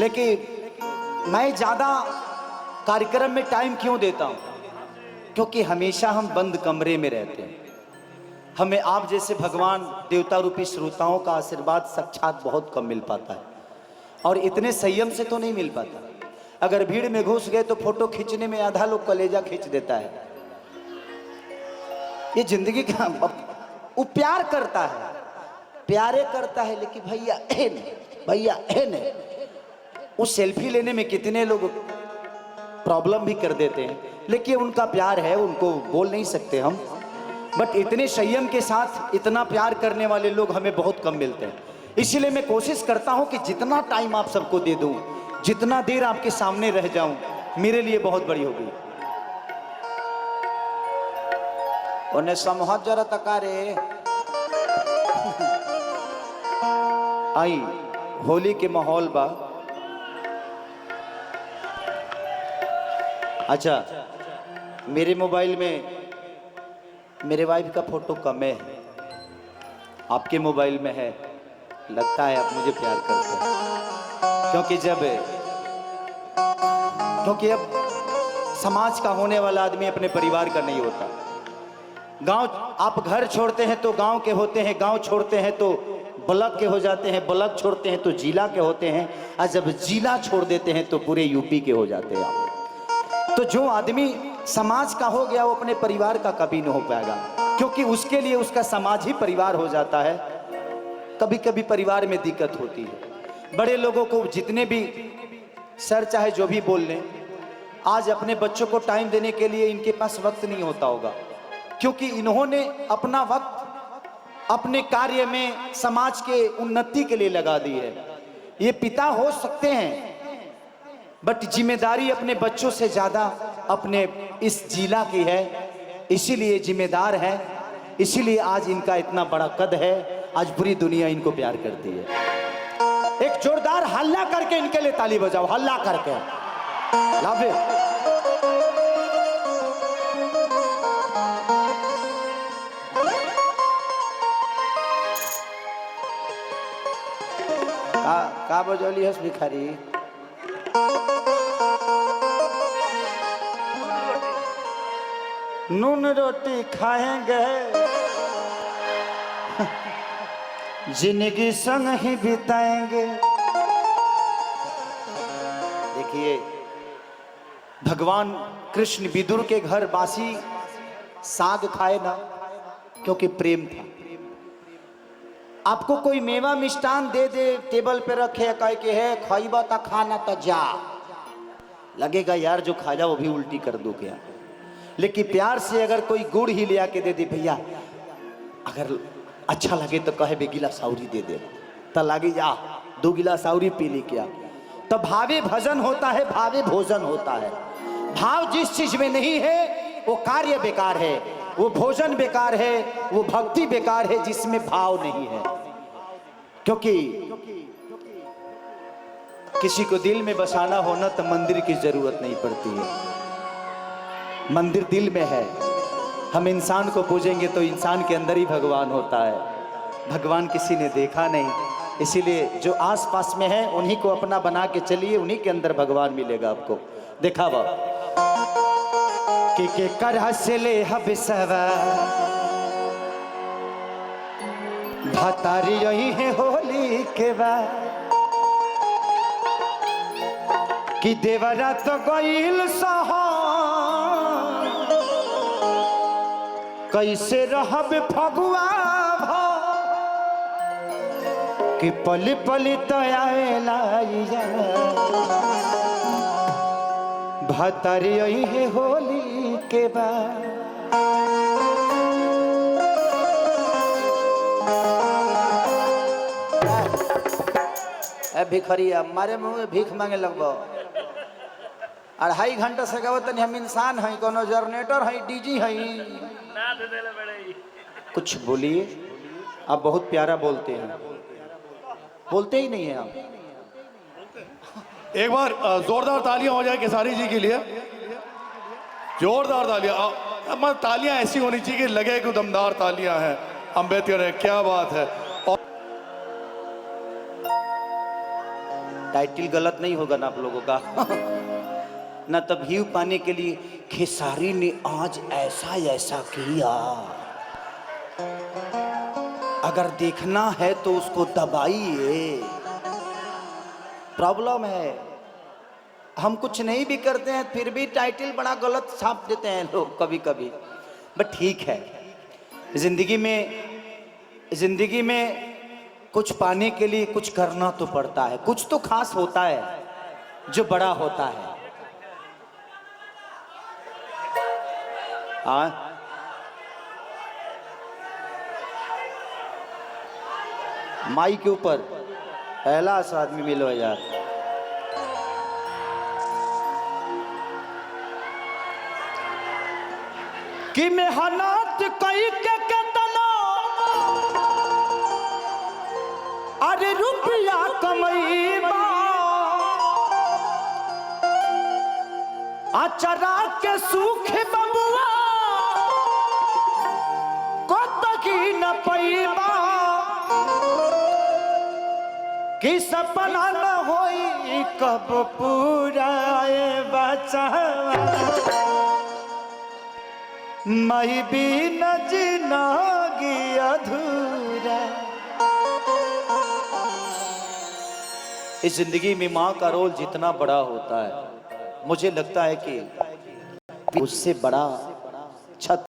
लेकिन मैं ज़्यादा कार्यक्रम में टाइम क्यों देता हूँ? क्योंकि हमेशा हम बंद कमरे में रहते हैं। हमें आप जैसे भगवान देवता रूपी श्रोताओं का आशीर्वाद साक्षात बहुत कम मिल पाता है, और इतने संयम से तो नहीं मिल पाता। अगर भीड़ में घुस गए तो फोटो खींचने में आधा लोग कलेजा खींच देता है। ये जिंदगी का, वो प्यार करता है, प्यारे करता है, लेकिन भैया भैया वो सेल्फी लेने में कितने लोग प्रॉब्लम भी कर देते हैं, लेकिन उनका प्यार है, उनको बोल नहीं सकते हम। बट इतने संयम के साथ इतना प्यार करने वाले लोग हमें बहुत कम मिलते हैं। इसीलिए मैं कोशिश करता हूं कि जितना टाइम आप सबको दे दूं, जितना देर आपके सामने रह जाऊं, मेरे लिए बहुत बड़ी होगी। उन्हें समझ जरा तकारे आई होली के माहौल बा। अच्छा, मेरे मोबाइल में मेरे वाइफ का फोटो कम है, आपके मोबाइल में है, लगता है आप मुझे प्यार करते हैं। क्योंकि अब समाज का होने वाला आदमी अपने परिवार का नहीं होता। गांव, आप घर छोड़ते हैं तो गांव के होते हैं, गांव छोड़ते हैं तो ब्लॉक के हो जाते हैं, ब्लॉक छोड़ते हैं तो जिला के होते हैं, और जब जिला छोड़ देते हैं तो पूरे यूपी के हो जाते हैं आप। तो जो आदमी समाज का हो गया वो अपने परिवार का कभी नहीं हो पाएगा, क्योंकि उसके लिए उसका समाज ही परिवार हो जाता है। कभी कभी परिवार में दिक्कत होती है। बड़े लोगों को जितने भी सर चाहे जो भी बोल लें, आज अपने बच्चों को टाइम देने के लिए इनके पास वक्त नहीं होता होगा, क्योंकि इन्होंने अपना वक्त अपने कार्य में समाज के उन्नति के लिए लगा दी है। ये पिता हो सकते हैं, बट जिम्मेदारी अपने बच्चों से ज्यादा अपने इस जिला की है, इसीलिए जिम्मेदार है, इसीलिए आज इनका इतना बड़ा कद है, आज पूरी दुनिया इनको प्यार करती है। एक जोरदार हल्ला करके इनके लिए ताली बजाओ, हल्ला करके। Love you. का बजौली हस भिखारी? नून रोटी खाएंगे, जिंदगी संग ही बिताएंगे। देखिए, भगवान कृष्ण विदुर के घर बासी साग खाए ना, क्योंकि प्रेम था। आपको कोई मेवा मिष्टान दे दे, टेबल पे रखे, कह के है खाइबा ता खाना ता जा, लगेगा यार जो खा जा वो भी उल्टी कर दो क्या। लेकिन प्यार से अगर कोई गुड़ ही ले आके दे दे, भैया अगर अच्छा लगे तो कहे बे गिलास आउरी दे दे, तो लगे जा 2 गिलास आउरी पी ली क्या। तो भावे भजन होता है, भावे भोजन होता है। भाव जिस चीज में नहीं है वो कार्य बेकार है, वो भोजन बेकार है, वो भक्ति बेकार है जिसमें भाव नहीं है। क्योंकि किसी को दिल में बसाना होना तो मंदिर की जरूरत नहीं पड़ती है, मंदिर दिल में है। हम इंसान को पूजेंगे तो इंसान के अंदर ही भगवान होता है, भगवान किसी ने देखा नहीं। इसीलिए जो आस पास में है उन्हीं को अपना बना के चलिए, उन्हीं के अंदर भगवान मिलेगा आपको। देखा वो कि कर हंसले हबसवा भतारी यही है होली के बाद, कि देवरा तो गईल सहा कैसे रहब फगुआ भा, कि पल पल तो आएला भतारी यही है होली के बाद। भिखरिया मारे मुँह में भीख मांगे लगभग 2.5 घंटा से कहते नहीं हम इंसान हैं, कोनो जनरेटर है, डीजी है। कुछ बोलिए, आप बहुत प्यारा बोलते हैं, बोलते ही नहीं है आप। एक बार जोरदार तालियां हो जाए केसारी जी के लिए, जोरदार तालियां। तालियां ऐसी होनी चाहिए कि लगे कि दमदार तालियां हैं। अम्बेडकर है, क्या बात है। और टाइटल गलत नहीं होगा ना आप लोगों का। ना तब व्यू पाने के लिए खेसारी ने आज ऐसा ऐसा किया, अगर देखना है तो उसको दबाइए। प्रॉब्लम है, हम कुछ नहीं भी करते हैं फिर भी टाइटल बड़ा गलत छाप देते हैं लोग कभी कभी। बट ठीक है, जिंदगी में कुछ पाने के लिए कुछ करना तो पड़ता है, कुछ तो खास होता है जो बड़ा होता है। माई के ऊपर पहला आदमी मिलो यार। कि मेहनत कई के केतना अरे रुपया कमईबा, अचरा के सूख बबुआ को तकी न पैबा, कि सपना न होई कब पूरा बचा, मैं भी न जिंदगी अधूरा। इस जिंदगी में माँ का रोल जितना बड़ा होता है, मुझे लगता है कि उससे बड़ा छत